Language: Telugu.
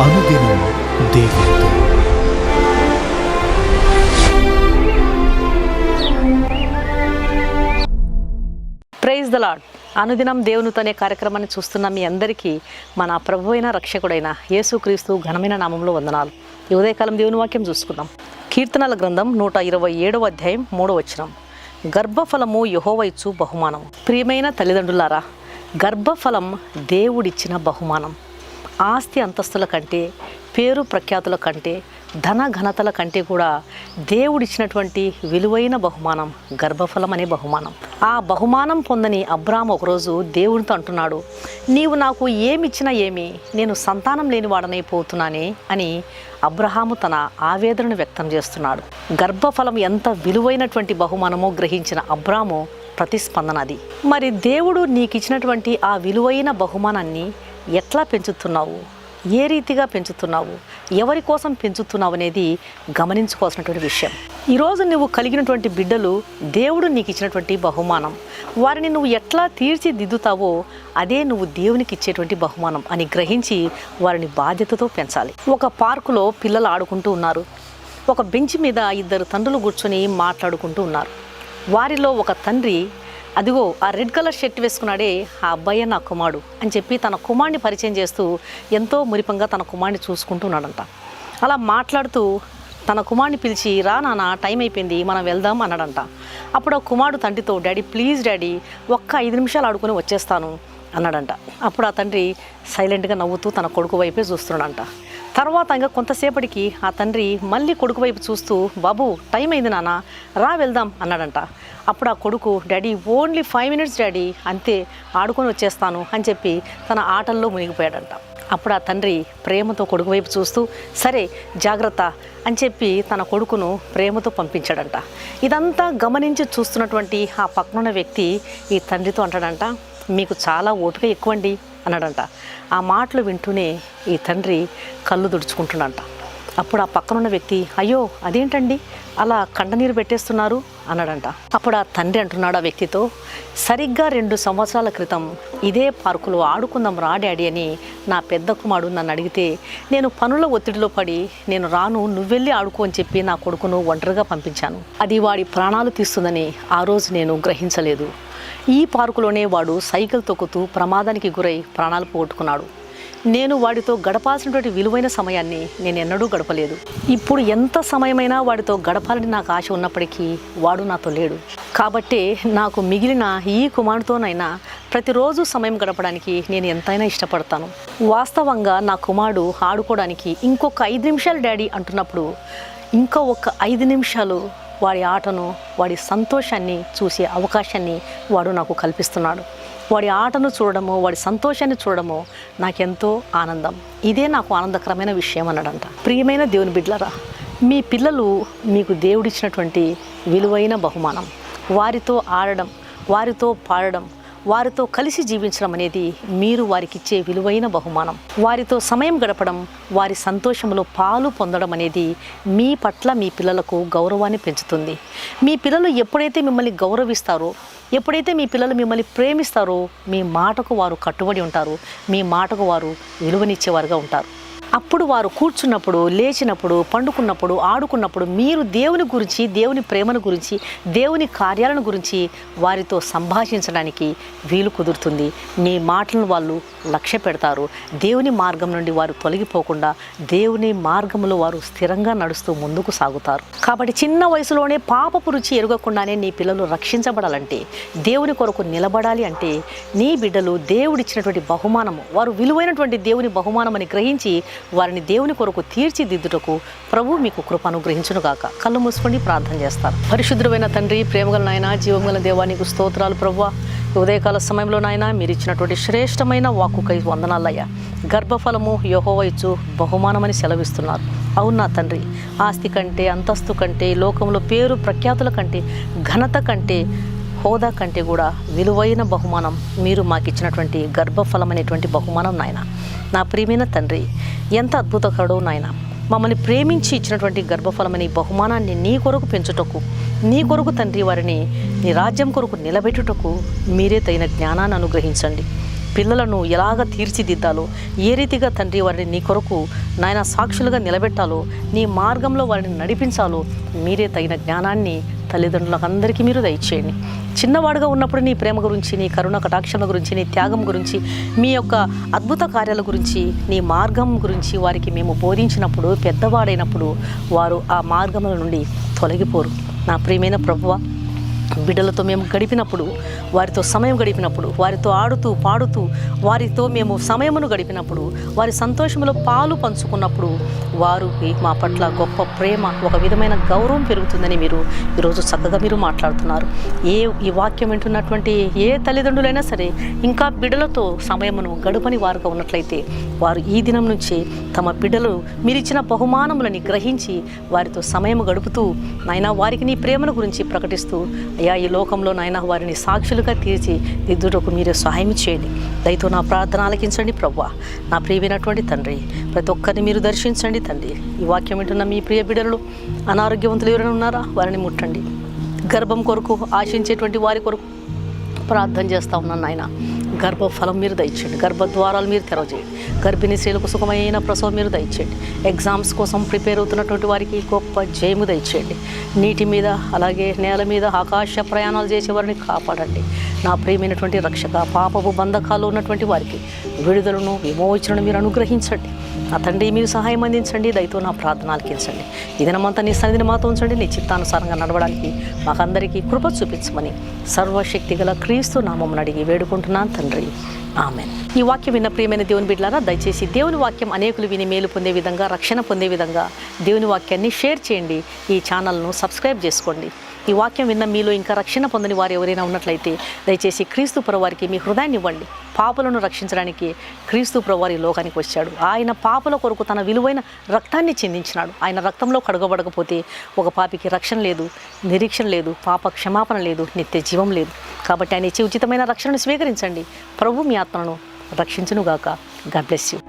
అనుదినం దేవునితో. Praise the Lord. అనుదినం దేవునితో అనే కార్యక్రమాన్ని చూస్తున్న మీ అందరికీ మన ప్రభు అయిన రక్షకుడైన యేసుక్రీస్తు ఘనమైన నామంలో వందనాలు. ఈ ఉదయకాలం దేవుని వాక్యం చూసుకుందాం. కీర్తనల గ్రంథం 127వ అధ్యాయం 3వ వచనం. గర్భఫలము యెహోవా ఇచ్చు బహుమానం. ప్రియమైన తల్లిదండ్రులారా, గర్భఫలం దేవుడిచ్చిన బహుమానం. ఆస్తి అంతస్తుల కంటే, పేరు ప్రఖ్యాతుల కంటే, ధన ఘనతల కంటే కూడా దేవుడిచ్చినటువంటి విలువైన బహుమానం గర్భఫలం అనే బహుమానం. ఆ బహుమానం పొందని అబ్రాహాము ఒకరోజు దేవునితో అంటున్నాడు, నీవు నాకు ఏమిచ్చినా ఏమి, నేను సంతానం లేని వాడనైపోతున్నానే అని అబ్రహాము తన ఆవేదనను వ్యక్తం చేస్తున్నాడు. గర్భఫలం ఎంత విలువైనటువంటి బహుమానమో గ్రహించిన అబ్రాహాము ప్రతిస్పందన అది. మరి దేవుడు నీకు ఇచ్చినటువంటి ఆ విలువైన బహుమానాన్ని ఎట్లా పెంచుతున్నావు, ఏ రీతిగా పెంచుతున్నావు, ఎవరి కోసం పెంచుతున్నావు అనేది గమనించుకోవాల్సినటువంటి విషయం. ఈరోజు నువ్వు కలిగినటువంటి బిడ్డలు దేవుడు నీకు ఇచ్చినటువంటి బహుమానం. వారిని నువ్వు ఎట్లా తీర్చిదిద్దుతావో అదే నువ్వు దేవునికి ఇచ్చేటువంటి బహుమానం అని గ్రహించి వారిని బాధ్యతతో పెంచాలి. ఒక పార్కులో పిల్లలు ఆడుకుంటూ ఉన్నారు. ఒక బెంచ్ మీద ఇద్దరు తండ్రులు కూర్చొని మాట్లాడుకుంటూ ఉన్నారు. వారిలో ఒక తండ్రి, అదిగో ఆ రెడ్ కలర్ షర్ట్ వేసుకున్నాడే ఆ అబ్బాయి నా కుమారుడు అని చెప్పి తన కుమారుడిని పరిచయం చేస్తూ ఎంతో మురిపంగా తన కుమారుడిని చూసుకుంటున్నాడంట. అలా మాట్లాడుతూ తన కుమారుడిని పిలిచి, రా నాన్న, టైం అయిపోయింది, మనం వెళ్దాం అన్నాడంట. అప్పుడు ఆ కుమారుడు తండ్రితో, డాడీ ప్లీజ్ డాడీ, ఒక్క 5 నిమిషాలు ఆడుకొని వచ్చేస్తాను అన్నాడంట. అప్పుడు ఆ తండ్రి సైలెంట్గా నవ్వుతూ తన కొడుకు వైపే చూస్తున్నాడంట. తర్వాత ఇంకా కొంతసేపటికి ఆ తండ్రి మళ్ళీ కొడుకు వైపు చూస్తూ, బాబు టైం అయింది నాన్న, రా వెళ్దాం అన్నాడంట. అప్పుడు ఆ కొడుకు, డాడీ ఓన్లీ 5 మినిట్స్ డాడీ, అంతే, ఆడుకొని వచ్చేస్తాను అని చెప్పి తన ఆటల్లో మునిగిపోయాడంట. అప్పుడు ఆ తండ్రి ప్రేమతో కొడుకు వైపు చూస్తూ, సరే జాగ్రత్త అని చెప్పి తన కొడుకును ప్రేమతో పంపించాడంట. ఇదంతా గమనించి చూస్తున్నటువంటి ఆ పక్కనున్న వ్యక్తి ఈ తండ్రితో అంటాడంట, మీకు చాలా ఓపిక ఎక్కువండి అన్నాడంట. ఆ మాటలు వింటూనే ఈ తండ్రి కళ్ళు తుడుచుకుంటున్నాడంట. అప్పుడు ఆ పక్కనున్న వ్యక్తి, అయ్యో అదేంటండి అలా కండనీరు పెట్టేస్తున్నారు అన్నాడంట. అప్పుడు ఆ తండ్రి అంటున్నాడు ఆ వ్యక్తితో, సరిగ్గా 2 సంవత్సరాల క్రితం ఇదే పార్కులో ఆడుకుందాం రా డాడీ అని నా పెద్ద కుమారుడు నన్ను అడిగితే, నేను పనుల ఒత్తిడిలో పడి నేను రాను, నువ్వెళ్ళి ఆడుకో అని చెప్పి నా కొడుకును ఒంటరిగా పంపించాను. అది వాడి ప్రాణాలు తీస్తుందని ఆ రోజు నేను గ్రహించలేదు. ఈ పార్కులోనే వాడు సైకిల్ తొక్కుతూ ప్రమాదానికి గురై ప్రాణాలు పోగొట్టుకున్నాడు. నేను వాడితో గడపాల్సినటువంటి విలువైన సమయాన్ని నేను ఎన్నడూ గడపలేదు. ఇప్పుడు ఎంత సమయమైనా వాడితో గడపాలని నాకు ఆశ ఉన్నప్పటికీ వాడు నాతో లేడు. కాబట్టే నాకు మిగిలిన ఈ కుమారుడితోనైనా ప్రతిరోజు సమయం గడపడానికి నేను ఎంతైనా ఇష్టపడతాను. వాస్తవంగా నా కుమారుడు ఆడుకోవడానికి ఇంకొక 5 నిమిషాలు డాడీ అంటున్నప్పుడు ఇంకా ఒక 5 నిమిషాలు వాడి ఆటను, వాడి సంతోషాన్ని చూసే అవకాశాన్ని వాడు నాకు కల్పిస్తున్నాడు. వాడి ఆటను చూడడము, వాడి సంతోషాన్ని చూడడము నాకెంతో ఆనందం. ఇదే నాకు ఆనందకరమైన విషయం అన్నాడంట. ప్రియమైన దేవుని బిడ్డలారా, మీ పిల్లలు మీకు దేవుడిచ్చినటువంటి విలువైన బహుమానం. వారితో ఆడడం, వారితో పాడడం, వారితో కలిసి జీవించడం అనేది మీరు వారికి ఇచ్చే విలువైన బహుమానం. వారితో సమయం గడపడం, వారి సంతోషంలో పాలు పొందడం అనేది మీ పట్ల మీ పిల్లలకు గౌరవాన్ని పెంచుతుంది. మీ పిల్లలు ఎప్పుడైతే మిమ్మల్ని గౌరవిస్తారో, ఎప్పుడైతే మీ పిల్లలు మిమ్మల్ని ప్రేమిస్తారో, మీ మాటకు వారు కట్టుబడి ఉంటారు, మీ మాటకు వారు విలువనిచ్చేవారుగా ఉంటారు. అప్పుడు వారు కూర్చున్నప్పుడు, లేచినప్పుడు, పండుకున్నప్పుడు, ఆడుకున్నప్పుడు మీరు దేవుని గురించి, దేవుని ప్రేమను గురించి, దేవుని కార్యాలను గురించి వారితో సంభాషించడానికి వీలు కుదురుతుంది. మీ మాటలను వాళ్ళు లక్ష్య పెడతారు. దేవుని మార్గం నుండి వారు తొలగిపోకుండా దేవుని మార్గంలో వారు స్థిరంగా నడుస్తూ ముందుకు సాగుతారు. కాబట్టి చిన్న వయసులోనే పాపపు రుచి ఎరుగకుండానే నీ పిల్లలు రక్షించబడాలంటే, దేవుని కొరకు నిలబడాలి అంటే, నీ బిడ్డలు దేవుడిచ్చినటువంటి బహుమానము, వారు విలువైనటువంటి దేవుని బహుమానం అని గ్రహించి వారిని దేవుని కొరకు తీర్చిదిద్దుటకు ప్రభు మీకు కృప అనుగ్రహించునుగాక. కళ్ళు మూసుకొని ప్రార్థన చేస్తారు. పరిశుద్ధమైన తండ్రి, ప్రేమగల నాయన, జీవగల దేవా, నీకు స్తోత్రాలు ప్రభువా. ఉదయకాల సమయంలో నాయన మీరు ఇచ్చినటువంటి శ్రేష్టమైన వాక్కుకై వందనాలయ్యా. గర్భఫలము యెహోవా ఇచ్చు బహుమానమని సెలవిస్తున్నారు. అవునా తండ్రి, ఆస్తి కంటే, అంతస్తు కంటే, లోకంలో పేరు ప్రఖ్యాతుల కంటే, ఘనత కంటే, హోదా కంటే కూడా విలువైన బహుమానం మీరు మాకు ఇచ్చినటువంటి గర్భఫలం అనేటువంటి బహుమానం నాయన. నా ప్రియమైన తండ్రి, ఎంత అద్భుతకరో నాయన. మమ్మల్ని ప్రేమించి ఇచ్చినటువంటి గర్భఫలమని బహుమానాన్ని నీ కొరకు పెంచుటకు, నీ కొరకు తండ్రి వారిని నీ రాజ్యం కొరకు నిలబెట్టుటకు మీరే తగిన జ్ఞానాన్ని అనుగ్రహించండి. పిల్లలను ఎలాగ తీర్చిదిద్దాలో, ఏ రీతిగా తండ్రి వారిని నీ కొరకు నాయన సాక్షులుగా నిలబెట్టాలో, నీ మార్గంలో వారిని నడిపించాలో మీరే తగిన జ్ఞానాన్ని తల్లిదండ్రులకు అందరికీ మీరు దయచేయండి. చిన్నవాడుగా ఉన్నప్పుడు నీ ప్రేమ గురించి, నీ కరుణ కటాక్షల గురించి, నీ త్యాగం గురించి, మీ యొక్క అద్భుత కార్యాల గురించి, నీ మార్గం గురించి వారికి మేము బోధించినప్పుడు, పెద్దవాడైనప్పుడు వారు ఆ మార్గముల నుండి తొలగిపోరు. నా ప్రియమైన ప్రభువా, బిడ్డలతో మేము గడిపినప్పుడు, వారితో సమయం గడిపినప్పుడు, వారితో ఆడుతూ పాడుతూ వారితో మేము సమయమును గడిపినప్పుడు, వారి సంతోషంలో పాలు పంచుకున్నప్పుడు వారికి మా పట్ల గొప్ప ప్రేమ, ఒక విధమైన గౌరవం పెరుగుతుందని మీరు ఈరోజు చక్కగా మీరు మాట్లాడుతున్నారు. ఈ వాక్యం వింటున్నటువంటి ఏ తల్లిదండ్రులైనా సరే ఇంకా బిడ్డలతో సమయమును గడపని వారుగా ఉన్నట్లయితే వారు ఈ దినం నుంచి తమ బిడ్డలు మీరిచ్చిన బహుమానములని గ్రహించి వారితో సమయం గడుపుతూ నాయనా వారికి నీ ప్రేమను గురించి ప్రకటిస్తూ అయ్యా ఈ లోకంలో నాయనా వారిని సాక్షులుగా తీర్చి దిద్దుటకు మీరే సహాయం చేయండి. దయతో నా ప్రార్థన ఆలకించండి ప్రభువా. నా ప్రియమైనటువంటి తండ్రి, ప్రతి ఒక్కరిని మీరు దర్శించండి తండ్రి. ఈ వాక్యం వింటున్న మీ ప్రియ బిడ్డలు అనారోగ్యవంతులు ఎవరైనా ఉన్నారా వారిని ముట్టండి. గర్భం కొరకు ఆశించేటువంటి వారి కొరకు ప్రార్థన చేస్తూ ఉన్నాను నాయన. గర్భఫలం మీరు దయచేయండి, గర్భద్వారాలు మీరు తెరవచేయండి, గర్భిణీ స్త్రీలకు సుఖమైన ప్రసవం మీరు దయచేయండి. ఎగ్జామ్స్ కోసం ప్రిపేర్ అవుతున్నటువంటి వారికి గొప్ప జయము దయచేయండి. నీటి మీద అలాగే నేల మీద ఆకాశ ప్రయాణాలు చేసే వారిని కాపాడండి. నా ప్రియమైనటువంటి రక్షక, పాపపు బంధకాలు ఉన్నటువంటి వారికి విడుదలను విమోచనను మీరు అనుగ్రహించండి. నా తండ్రి మీరు సహాయం అందించండి. దయతో నా ప్రార్థన ఆలకించండి. ఈ దినమంతా నీ సన్నిధిని మాతో ఉంచండి. నీ చిత్తానుసారంగా నడవడానికి మాకందరికీ కృప చూపించమని సర్వశక్తి గల క్రీస్తు నామమున అడిగి వేడుకుంటున్నాను తండ్రి, ఆమేన్. ఈ వాక్యం విన్న ప్రియమైన దేవుని బిడ్డలారా, దయచేసి దేవుని వాక్యం అనేకులు విని మేలు పొందే విధంగా, రక్షణ పొందే విధంగా దేవుని వాక్యాన్ని షేర్ చేయండి. ఈ ఛానల్ను సబ్స్క్రైబ్ చేసుకోండి. ఈ వాక్యం విన్న మీలో ఇంకా రక్షణ పొందని వారు ఎవరైనా ఉన్నట్లయితే దయచేసి క్రీస్తు ప్రభువారికి మీ హృదయాన్ని ఇవ్వండి. పాపులను రక్షించడానికి క్రీస్తు ప్రభువారి లోకానికి వచ్చాడు. ఆయన పాపుల కొరకు తన విలువైన రక్తాన్ని చిందించినాడు. ఆయన రక్తంలో కడగబడకపోతే ఒక పాపికి రక్షణ లేదు, నిరీక్షణ లేదు, పాప క్షమాపణ లేదు, నిత్య జీవం లేదు. కాబట్టి ఆయన ఇచ్చే ఉచితమైన రక్షణను స్వీకరించండి. ప్రభు మీ ఆత్మను రక్షించునుగాక. God bless you.